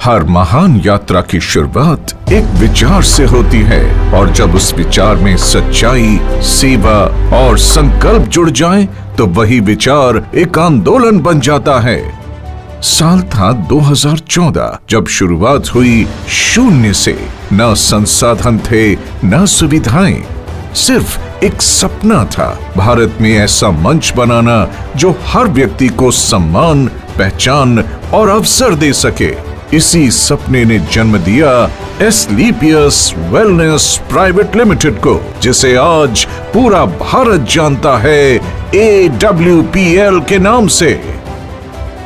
हर महान यात्रा की शुरुआत एक विचार से होती है और जब उस विचार में सच्चाई, सेवा और संकल्प जुड़ जाएं, तो वही विचार एक आंदोलन बन जाता है। साल था 2014 जब शुरुआत हुई शून्य से। न संसाधन थे, न सुविधाएं, सिर्फ एक सपना था, भारत में ऐसा मंच बनाना जो हर व्यक्ति को सम्मान, पहचान और अवसर दे सके। इसी सपने ने जन्म दिया एस्क्लेपियस वेलनेस प्राइवेट लिमिटेड को, जिसे आज पूरा भारत जानता है AWPL के नाम से।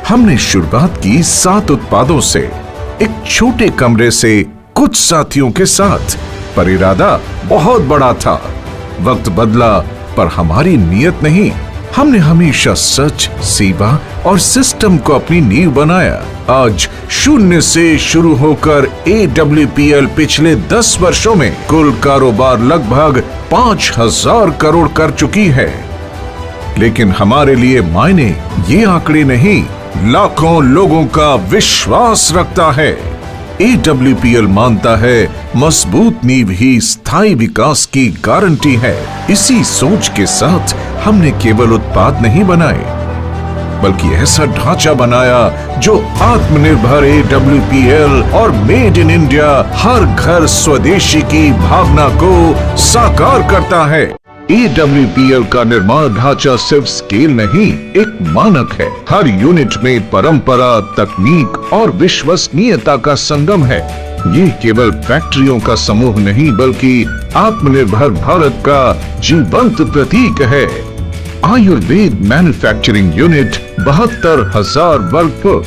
हमने शुरुआत की 7 उत्पादों से, एक छोटे कमरे से, कुछ साथियों के साथ, पर इरादा बहुत बड़ा था। वक्त बदला पर हमारी नियत नहीं। हमने हमेशा सच, सेवा और सिस्टम को अपनी नींव बनाया। आज शून्य से शुरू होकर AWPL पिछले 10 वर्षों में कुल कारोबार लगभग 5000 करोड़ कर चुकी है। लेकिन हमारे लिए मायने ये आंकड़े नहीं, लाखों लोगों का विश्वास रखता है। AWPL मानता है मजबूत नींव ही स्थायी विकास की गारंटी है। इसी सोच के साथ हमने केवल उत्पाद नहीं बनाए, बल्कि ऐसा ढांचा बनाया जो आत्मनिर्भर AWPL और मेड इन इंडिया, हर घर स्वदेशी की भावना को साकार करता है। AWPL का निर्माण ढांचा सिर्फ स्केल नहीं, एक मानक है। हर यूनिट में परंपरा, तकनीक और विश्वसनीयता का संगम है। ये केवल फैक्ट्रियों का समूह नहीं, बल्कि आत्मनिर्भर भारत का जीवंत प्रतीक है। आयुर्वेद मैन्युफैक्चरिंग यूनिट 72,000 वर्ग फुट।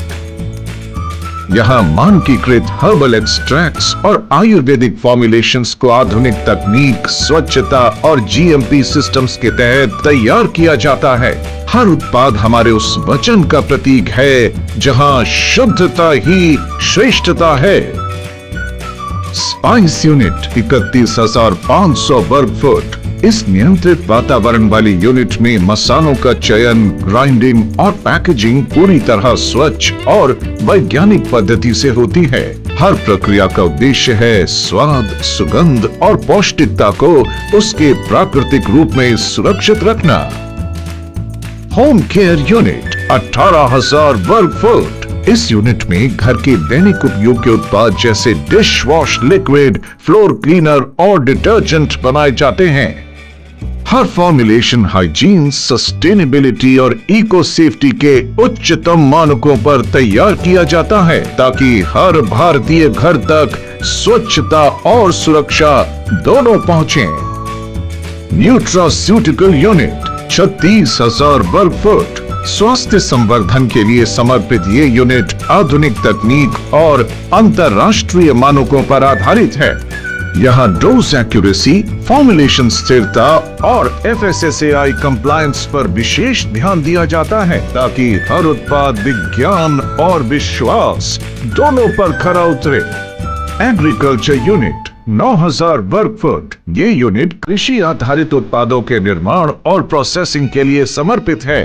यहाँ मानकीकृत हर्बल एक्सट्रैक्ट्स और आयुर्वेदिक फॉर्मुलेशंस को आधुनिक तकनीक, स्वच्छता और GMP सिस्टम्स के तहत तैयार किया जाता है। हर उत्पाद हमारे उस वचन का प्रतीक है जहाँ शुद्धता ही श्रेष्ठता है। स्पाइस यूनिट 31,500 वर्ग फुट। इस नियंत्रित वातावरण वाली यूनिट में मसालों का चयन, ग्राइंडिंग और पैकेजिंग पूरी तरह स्वच्छ और वैज्ञानिक पद्धति से होती है। हर प्रक्रिया का उद्देश्य है स्वाद, सुगंध और पौष्टिकता को उसके प्राकृतिक रूप में सुरक्षित रखना। होम केयर यूनिट 18,000 वर्ग फुट। इस यूनिट में घर के दैनिक उपयोग के उत्पाद जैसे dish wash liquid, floor cleaner और डिटर्जेंट बनाए जाते हैं। हर फॉर्मुलेशन हाइजीन, सस्टेनेबिलिटी और इको सेफ्टी के उच्चतम मानकों पर तैयार किया जाता है, ताकि हर भारतीय घर तक स्वच्छता और सुरक्षा दोनों पहुंचे। न्यूट्रास्यूटिकल यूनिट 36,000 वर्ग फुट। स्वास्थ्य संवर्धन के लिए समर्पित ये यूनिट आधुनिक तकनीक और अंतर्राष्ट्रीय मानकों पर आधारित है। यहाँ डोज एक्यूरेसी, फॉर्मुलेशन स्थिरता और FSSAI कंप्लायंस पर विशेष ध्यान दिया जाता है, ताकि हर उत्पाद विज्ञान और विश्वास दोनों पर खरा उतरे। एग्रीकल्चर यूनिट 9,000 वर्ग फुट। ये यूनिट कृषि आधारित उत्पादों के निर्माण और प्रोसेसिंग के लिए समर्पित है।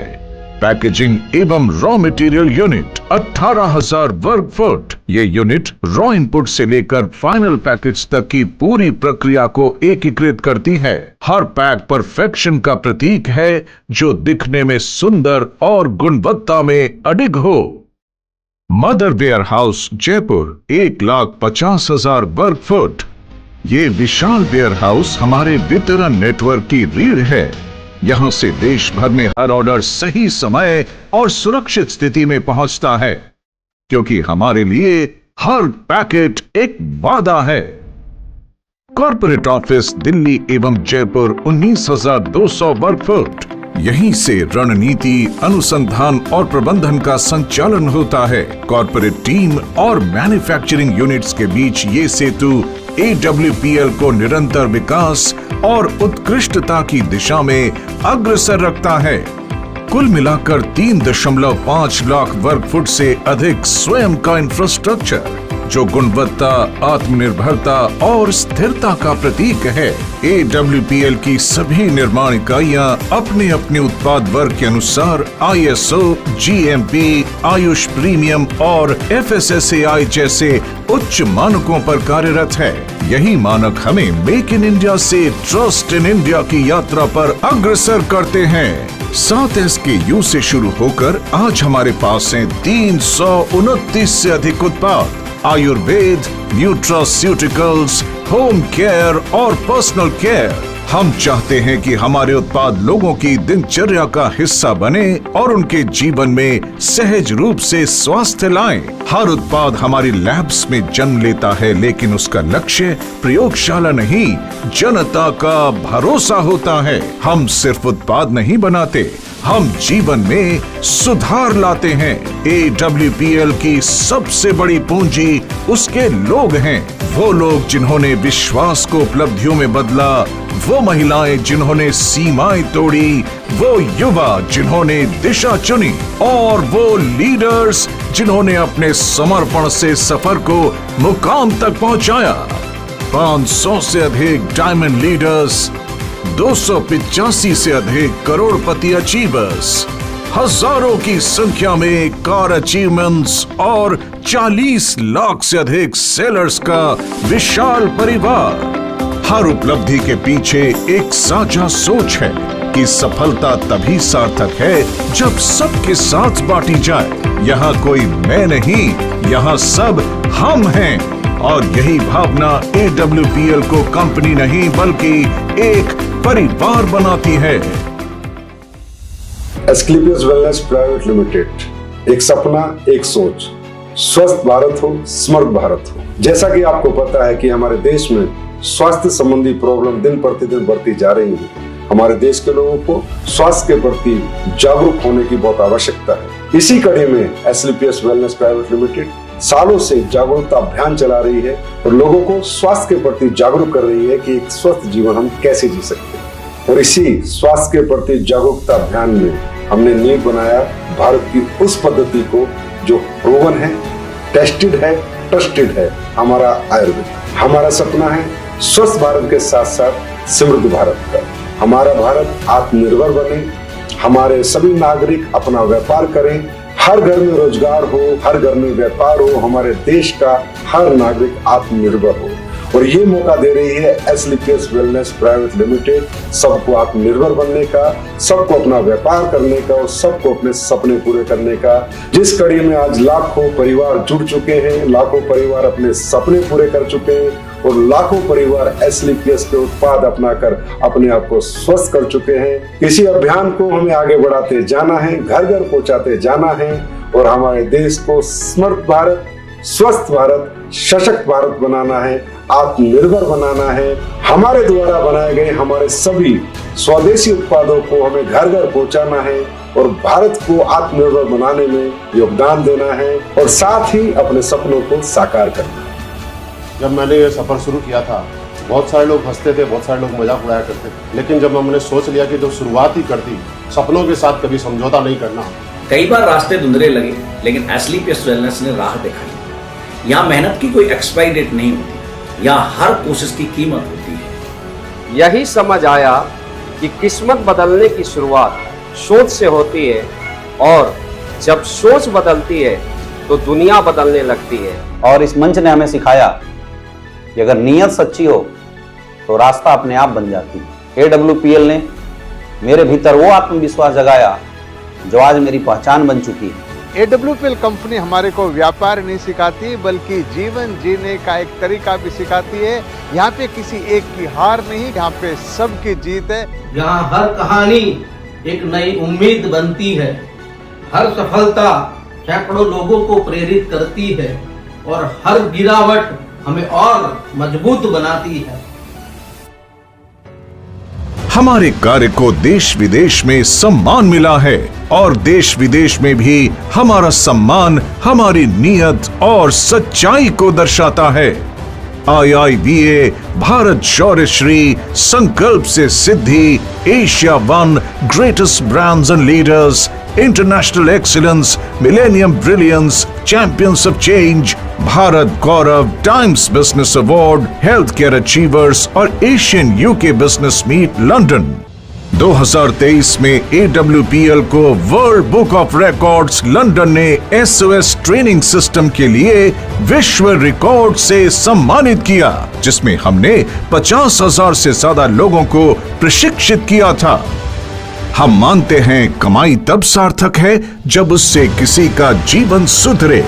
पैकेजिंग एवं रॉ मटेरियल यूनिट 18,000 वर्ग फुट। ये यूनिट रॉ इनपुट से लेकर फाइनल पैकेज तक की पूरी प्रक्रिया को एकीकृत करती है। हर पैक परफेक्शन का प्रतीक है, जो दिखने में सुंदर और गुणवत्ता में अडिग हो। मदर वेयर हाउस जयपुर 1,50,000 वर्ग फुट। ये विशाल वेयर हाउस हमारे वितरण नेटवर्क की रीढ़ है। यहाँ से देश भर में हर ऑर्डर सही समय और सुरक्षित स्थिति में पहुंचता है, क्योंकि हमारे लिए हर पैकेट एक वादा है। कॉर्पोरेट ऑफिस दिल्ली एवं जयपुर 19,200 वर्ग फुट। यहीं से रणनीति, अनुसंधान और प्रबंधन का संचालन होता है। कॉर्पोरेट टीम और मैन्युफैक्चरिंग यूनिट्स के बीच ये सेतु AWPL को निरंतर विकास और उत्कृष्टता की दिशा में अग्रसर रखता है। कुल मिलाकर 3.5 लाख वर्ग फुट से अधिक स्वयं का इंफ्रास्ट्रक्चर, जो गुणवत्ता, आत्मनिर्भरता और स्थिरता का प्रतीक है। AWPL की सभी निर्माण इकाइयां अपने अपने उत्पाद वर्ग के अनुसार ISO, GMP, आयुष प्रीमियम और FSSAI जैसे उच्च मानकों पर कार्यरत है। यही मानक हमें मेक इन इंडिया से ट्रस्ट इन इंडिया की यात्रा पर अग्रसर करते हैं। 7 SKU से शुरू होकर आज हमारे पास हैं 329 से अधिक उत्पाद। आयुर्वेद, न्यूट्रास्यूटिकल्स, होम केयर और पर्सनल केयर। हम चाहते हैं कि हमारे उत्पाद लोगों की दिनचर्या का हिस्सा बने और उनके जीवन में सहज रूप से स्वास्थ्य लाएं। हर उत्पाद हमारी लैब्स में जन्म लेता है, लेकिन उसका लक्ष्य प्रयोगशाला नहीं, जनता का भरोसा होता है। हम सिर्फ उत्पाद नहीं बनाते, हम जीवन में सुधार लाते हैं। AWPL की सबसे बड़ी पूंजी उसके लोग हैं। वो लोग जिन्होंने विश्वास को उपलब्धियों में बदला, वो महिलाएं जिन्होंने सीमाएं तोड़ी, वो युवा जिन्होंने दिशा चुनी और वो लीडर्स जिन्होंने अपने समर्पण से सफर को मुकाम तक पहुंचाया। 500 से अधिक डायमंड लीडर्स, 285 से अधिक करोड़पति अचीवर्स, हजारों की संख्या में कार अचीवमेंट्स और 40 लाख से अधिक सेलर्स का विशाल परिवार। हर उपलब्धि के पीछे एक साझा सोच है कि सफलता तभी सार्थक है जब सबके साथ बांटी जाए। यहाँ कोई मैं नहीं, यहाँ सब हम हैं। और यही भावना AWPL को कंपनी नहीं बल्कि एक परिवार बनाती है। एस्क्लेपियस वेलनेस प्राइवेट लिमिटेड, एक सपना, एक सोच, स्वस्थ भारत हो, समर्थ भारत हो। जैसा कि आपको पता है कि हमारे देश में स्वास्थ्य संबंधी प्रॉब्लम दिन प्रतिदिन बढ़ती जा रही है। हमारे देश के लोगों को स्वास्थ्य के प्रति जागरूक होने की बहुत आवश्यकता है। इसी कड़ी में एस्क्लेपियस वेलनेस प्राइवेट लिमिटेड सालों से जागरूकता अभियान चला रही है और लोगों को स्वास्थ्य के प्रति जागरूक कर रही है कि एक स्वस्थ जीवन हम कैसे जी सकते हैं। और इसी स्वास्थ्य के प्रति जागरूकता अभियान में हमने नींव बनाया भारत की उस पद्धति को जो प्रूवन है, टेस्टेड है, ट्रस्टेड है, हमारा आयुर्वेद। हमारा सपना है स्वस्थ भारत के साथ साथ समृद्ध भारत का। हमारा भारत आत्मनिर्भर बने, हमारे सभी नागरिक अपना व्यापार करें, हर घर में रोजगार हो, हर घर में व्यापार हो, हमारे देश का हर नागरिक आत्मनिर्भर हो। और ये मौका दे रही है एस्क्लेपियस वेलनेस प्राइवेट लिमिटेड सबको आत्मनिर्भर बनने का, सबको अपना व्यापार करने का और सबको अपने सपने पूरे करने का। जिस कड़ी में आज लाखों परिवार जुड़ चुके हैं, लाखों परिवार अपने सपने पूरे कर चुके हैं और लाखों परिवार एस्क्लेपियस के उत्पाद अपनाकर अपने आप को स्वस्थ कर चुके हैं। इसी अभियान को हमें आगे बढ़ाते जाना है, घर घर पहुंचाते जाना है और हमारे देश को समर्थ भारत, स्वस्थ भारत, सशक्त भारत बनाना है, आत्मनिर्भर बनाना है। हमारे द्वारा बनाए गए हमारे सभी स्वदेशी उत्पादों को हमें घर घर पहुंचाना है और भारत को आत्मनिर्भर बनाने में योगदान देना है और साथ ही अपने सपनों को साकार करना है। जब मैंने ये सफ़र शुरू किया था, बहुत सारे लोग हंसते थे, बहुत सारे लोग मजाक उड़ाया करते थे, लेकिन जब हमने सोच लिया कि जो शुरुआत ही कर दी, सपनों के साथ कभी समझौता नहीं करना। कई बार रास्ते धुंधले लगे, लेकिन एस्क्लेपियस वेलनेस ने राह दिखाई। यहाँ मेहनत की कोई एक्सपायरी डेट नहीं होती, यहाँ हर कोशिश की कीमत होती है। यही समझ आया कि किस्मत बदलने की शुरुआत सोच से होती है और जब सोच बदलती है तो दुनिया बदलने लगती है। और इस मंच ने हमें सिखाया कि अगर नीयत सच्ची हो तो रास्ता अपने आप बन जाती है। AWPL ने मेरे भीतर वो आत्मविश्वास जगाया जो आज मेरी पहचान बन चुकी है। AWPL कंपनी हमारे को व्यापार नहीं सिखाती बल्कि जीवन जीने का एक तरीका भी सिखाती है। यहाँ पे किसी एक की हार नहीं, यहाँ पे सबकी जीत है। यहाँ हर कहानी एक नई उम्मीद बनती है, हर सफलता सैकड़ों लोगों को प्रेरित करती है और हर गिरावट हमें और मजबूत बनाती है। हमारे कार्य को देश विदेश में सम्मान मिला है और देश विदेश में भी हमारा सम्मान हमारी नीयत और सच्चाई को दर्शाता है। IIBA भारत शौर्य श्री संकल्प से सिद्धि Asia 1 greatest brands and leaders international excellence, millennium brilliance, champions of change, Bharat Gaurav, Times business award, health care achievers और Asian UK business meet London. 2023 में AWPL को world book of records London ने SOS ट्रेनिंग सिस्टम के लिए विश्व record से सम्मानित किया, जिसमें हमने 50,000 से ज्यादा लोगों को प्रशिक्षित किया था। हम मानते हैं कमाई तब सार्थक है जब उससे किसी का जीवन सुधरे।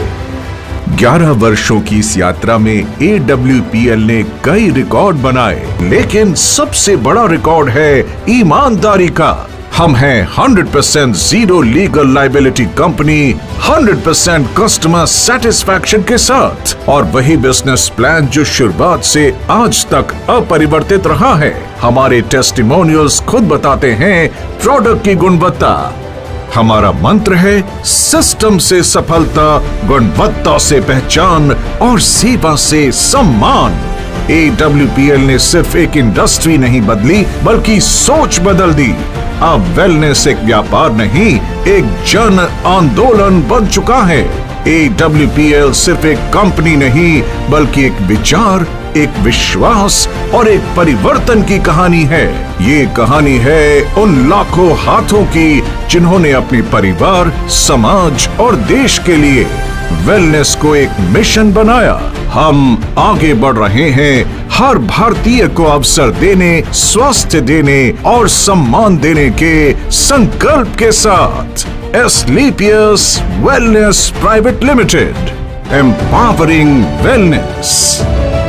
11 वर्षों की इस यात्रा में AWPL ने कई रिकॉर्ड बनाए, लेकिन सबसे बड़ा रिकॉर्ड है ईमानदारी का। हम हैं 100% zero legal liability company, 100% customer satisfaction के साथ, और वही बिजनेस प्लान जो शुरुआत से आज तक अपरिवर्तित रहा है। हमारे टेस्टिमोनियल्स खुद बताते हैं प्रोडक्ट की गुणवत्ता। हमारा मंत्र है सिस्टम से सफलता, गुणवत्ता से पहचान और सेवा से सम्मान। AWPL ने सिर्फ एक इंडस्ट्री नहीं बदली, बल्कि सोच बदल दी। अब वेलनेस एक व्यापार नहीं, एक जन आंदोलन बन चुका है। AWPL सिर्फ एक कंपनी नहीं, बल्कि एक विचार, एक विश्वास और एक परिवर्तन की कहानी है। ये कहानी है उन लाखों हाथों की जिन्होंने अपने परिवार, समाज और देश के लिए वेलनेस को एक मिशन बनाया। हम आगे बढ़ रहे हैं हर भारतीय को अवसर देने, स्वास्थ्य देने और सम्मान देने के संकल्प के साथ। Asclepius wellness private limited, empowering wellness.